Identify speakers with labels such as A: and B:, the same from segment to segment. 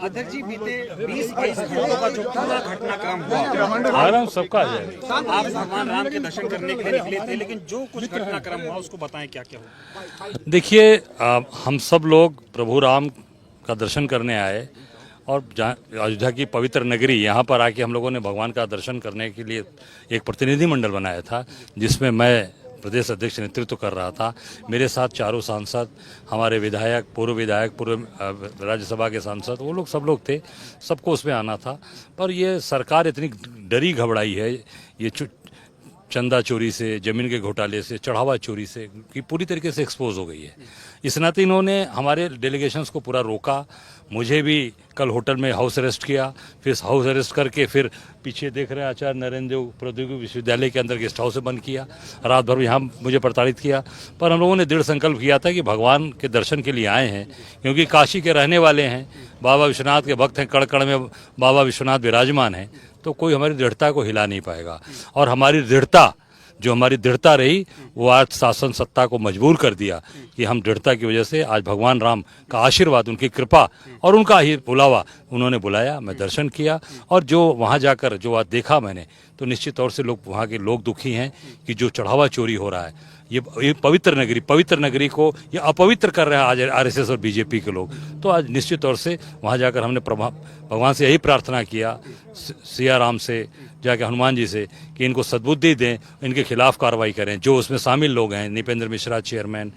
A: अध्यक्ष जी, बीते 20-22 घंटों का जो पूरा घटनाक्रम हुआ,
B: आराम सबका आ जाएगा।
A: आप भगवान राम के दर्शन करने के लिए निकले थे, लेकिन जो कुछ घटनाक्रम हुआ उसको बताएं, क्या क्या हुआ।
B: देखिए, हम सब लोग प्रभु राम का दर्शन करने आए और अयोध्या की पवित्र नगरी यहाँ पर आके हम लोगों ने भगवान का दर्शन करने के लिए एक प्रतिनिधिमंडल बनाया था, जिसमें मैं प्रदेश अध्यक्ष नेतृत्व कर रहा था। मेरे साथ चारों सांसद, हमारे विधायक, पूर्व राज्यसभा के सांसद, वो लोग सब लोग थे। सबको उसमें आना था। पर ये सरकार इतनी डरी घबराई है, ये चंदा चोरी से, जमीन के घोटाले से, चढ़ावा चोरी से कि पूरी तरीके से एक्सपोज हो गई है। इस नाते इन्होंने हमारे डेलीगेशंस को पूरा रोका। मुझे भी कल होटल में हाउस अरेस्ट किया, फिर हाउस अरेस्ट करके फिर पीछे देख रहे हैं आचार्य नरेंद्र देव प्रौद्योगिकी विश्वविद्यालय के अंदर गेस्ट हाउस से बंद किया। रात भर यहाँ मुझे प्रताड़ित किया। पर हम लोगों ने दृढ़ संकल्प किया था कि भगवान के दर्शन के लिए आए हैं, क्योंकि काशी के रहने वाले हैं, बाबा विश्वनाथ के भक्त हैं, कण कण में बाबा विश्वनाथ विराजमान हैं, तो कोई हमारी दृढ़ता को हिला नहीं पाएगा। और हमारी दृढ़ता रही, वो आज शासन सत्ता को मजबूर कर दिया कि हम दृढ़ता की वजह से आज भगवान राम का आशीर्वाद, उनकी कृपा और उनका ही बुलावा उन्होंने बुलाया। मैं दर्शन किया और जो वहाँ जाकर जो आज देखा मैंने, तो निश्चित तौर से वहाँ के लोग दुखी हैं कि जो चढ़ावा चोरी हो रहा है, ये पवित्र नगरी को ये अपवित्र कर रहे हैं आज आरएसएस और बीजेपी के लोग। तो आज निश्चित तौर से वहाँ जाकर हमने भगवान से यही प्रार्थना किया, सिया राम से, जाके हनुमान जी से, कि इनको सद्बुद्धि दें, इनके खिलाफ कार्रवाई करें। जो उसमें शामिल लोग हैं, नृपेंद्र मिश्रा चेयरमैन,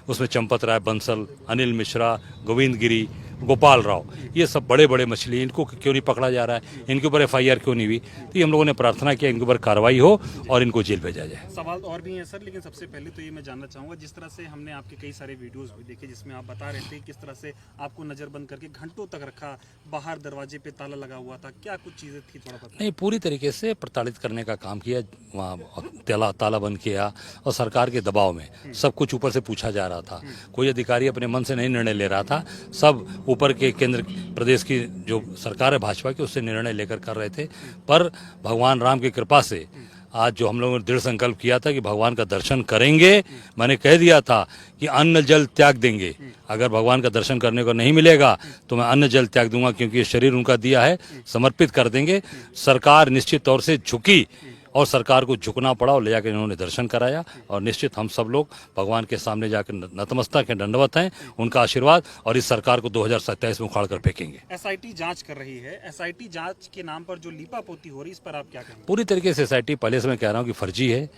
B: उसमें चंपत राय बंसल, अनिल मिश्रा, गोविंद गिरी, गोपाल राव, ये सब बड़े बड़े मछली, इनको क्यों नहीं पकड़ा जा रहा है, इनके ऊपर एफआईआर क्यों नहीं हुई। तो हम लोगों ने प्रार्थना किया इनके ऊपर कार्रवाई हो और इनको जेल भेजा जाए।
A: सवाल और भी हैं सर, लेकिन सबसे पहले तो ये मैं जानना चाहूँगा, जिस तरह से हमने आपके कई सारे वीडियोस भी देखे जिसमें आप बता रहे थे किस तरह से आपको नज़रबंद करके घंटों तक रखा, बाहर दरवाजे पे ताला लगा हुआ था, क्या कुछ चीज़ें थी, थोड़ा पता
B: नहीं, पूरी तरीके से प्रताड़ित करने का काम किया, वहाँ ताला बंद किया और सरकार के दबाव में सब कुछ ऊपर से पूछा जा रहा था। कोई अधिकारी अपने मन से नहीं निर्णय ले रहा था, सब ऊपर के केंद्र प्रदेश की जो सरकार है भाजपा की, उससे निर्णय लेकर कर रहे थे। पर भगवान राम की कृपा से आज जो हम लोगों ने दृढ़ संकल्प किया था कि भगवान का दर्शन करेंगे, मैंने कह दिया था कि अन्न जल त्याग देंगे। अगर भगवान का दर्शन करने को नहीं मिलेगा तो मैं अन्न जल त्याग दूंगा, क्योंकि ये शरीर उनका दिया है, समर्पित कर देंगे। सरकार निश्चित तौर से झुकी और सरकार को झुकना पड़ा और ले जाकर इन्होंने दर्शन कराया। और निश्चित हम सब लोग भगवान के सामने जाकर नतमस्तक हैं, दंडवत हैं, उनका आशीर्वाद, और इस सरकार को 2027 में उखाड़ कर फेंकेंगे।
A: एसआईटी जांच कर रही है, एसआईटी जांच के नाम पर जो लीपापोती हो रही है, इस पर आप क्या कहेंगे।
B: पूरी तरीके से एसआईटी, पहले से मैं कह रहा हूँ कि फर्जी है,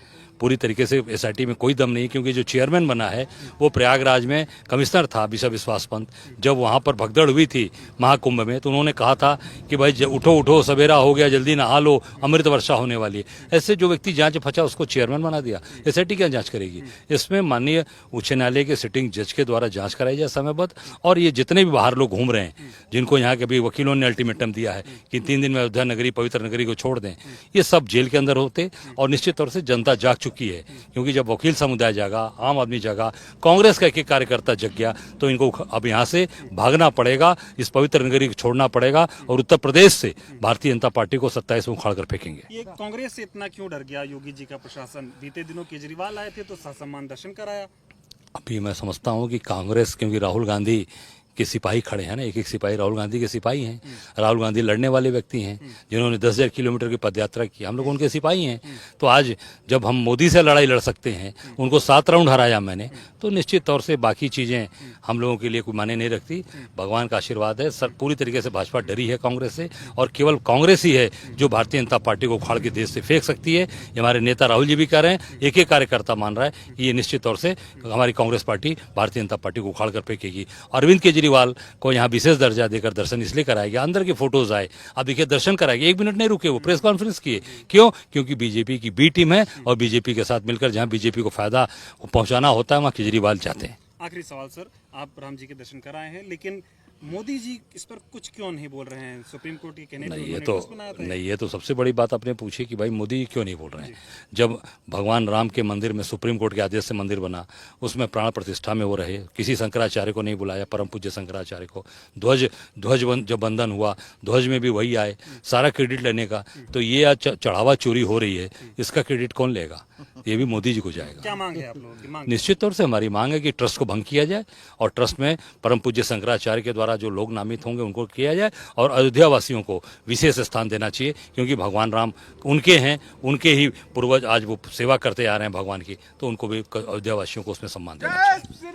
B: पूरी तरीके से एसआईटी में कोई दम नहीं, क्योंकि जो चेयरमैन बना है वो प्रयागराज में कमिश्नर था बिशप विश्वास पंत। जब वहाँ पर भगदड़ हुई थी महाकुंभ में, तो उन्होंने कहा था कि भाई उठो सवेरा हो गया, जल्दी नहा लो, अमृत वर्षा होने वाली है। ऐसे जो व्यक्ति जांच फंसा उसको चेयरमैन बना दिया। एसआईटी क्या जांच करेगी। इसमें माननीय उच्च न्यायालय के सिटिंग जज के द्वारा जांच कराई जाए समयबद्ध। और ये जितने भी बाहर लोग घूम रहे हैं, जिनको यहाँ के भी वकीलों ने अल्टीमेटम दिया है कि 3 दिन में अयोध्या नगरी, पवित्र नगरी को छोड़ दें, ये सब जेल के अंदर होते। और निश्चित तौर से जनता जाग चुकी है, क्योंकि जब वकील समुदाय जागा, आम आदमी जागा, कांग्रेस का एक कार्यकर्ता जग गया, तो इनको अब यहाँ से भागना पड़ेगा, इस पवित्र नगरी को छोड़ना पड़ेगा और उत्तर प्रदेश से भारतीय जनता पार्टी को 27 में उखाड़ कर फेंकेंगे।
A: ये कांग्रेस से इतना क्यों डर गया योगी जी का प्रशासन। बीते दिनों केजरीवाल आए थे तो ससम्मान दर्शन कराया।
B: अभी मैं समझता हूँ कि कांग्रेस, क्योंकि राहुल गांधी के सिपाही खड़े हैं ना, एक सिपाही राहुल गांधी के सिपाही हैं। राहुल गांधी लड़ने वाले व्यक्ति हैं, जिन्होंने 10,000 किलोमीटर की पदयात्रा की, हम लोग उनके सिपाही हैं। तो आज जब हम मोदी से लड़ाई लड़ सकते हैं, उनको 7 राउंड हराया मैंने, तो निश्चित तौर से बाकी चीज़ें हम लोगों के लिए कोई मायने नहीं रखती। भगवान का आशीर्वाद है। सर, पूरी तरीके से भाजपा डरी है कांग्रेस से, और केवल कांग्रेस ही है जो भारतीय जनता पार्टी को उखाड़ के देश से फेंक सकती है। ये हमारे नेता राहुल जी भी कह रहे हैं, एक कार्यकर्ता मान रहा है कि ये निश्चित तौर से हमारी कांग्रेस पार्टी भारतीय जनता पार्टी को उखाड़ कर फेंकेगी। अरविंद केजरीवाल को यहाँ विशेष दर्जा देकर दर्शन इसलिए कराया गया, अंदर के फोटोज आए, अब देखिए दर्शन कराएंगे, 1 मिनट नहीं रुके, वो प्रेस कॉन्फ्रेंस किए। क्यों? क्योंकि बीजेपी की बी टीम है और बीजेपी के साथ मिलकर जहाँ बीजेपी को फायदा पहुंचाना होता है वहाँ केजरीवाल जाते हैं।
A: आखिरी सवाल सर, आप राम जी के दर्शन कराए हैं, लेकिन मोदी जी इस पर कुछ क्यों नहीं बोल रहे हैं। सुप्रीम कोर्ट के कहने
B: नहीं, ये तो सबसे बड़ी बात आपने पूछी कि भाई मोदी क्यों नहीं बोल रहे हैं। जब भगवान राम के मंदिर में सुप्रीम कोर्ट के आदेश से मंदिर बना, उसमें प्राण प्रतिष्ठा में वो रहे, किसी शंकराचार्य को नहीं बुलाया, परम पूज्य शंकराचार्य को। ध्वज जब बंधन हुआ, ध्वज में भी वही आए, सारा क्रेडिट लेने का। तो ये आज चढ़ावा चोरी हो रही है, इसका क्रेडिट कौन लेगा। ये भी मोदी जी को जाएगा।
A: क्या मांग है आप लोगों की? मांग
B: निश्चित तौर से हमारी मांग है कि ट्रस्ट को भंग किया जाए और ट्रस्ट में परम पूज्य शंकराचार्य के द्वारा द्वारा जो लोग नामित होंगे उनको किया जाए और अयोध्या वासियों को विशेष स्थान देना चाहिए, क्योंकि भगवान राम उनके हैं, उनके ही पूर्वज आज वो सेवा करते आ रहे हैं भगवान की, तो उनको भी अयोध्या वासियों को उसमें सम्मान देना चाहिए।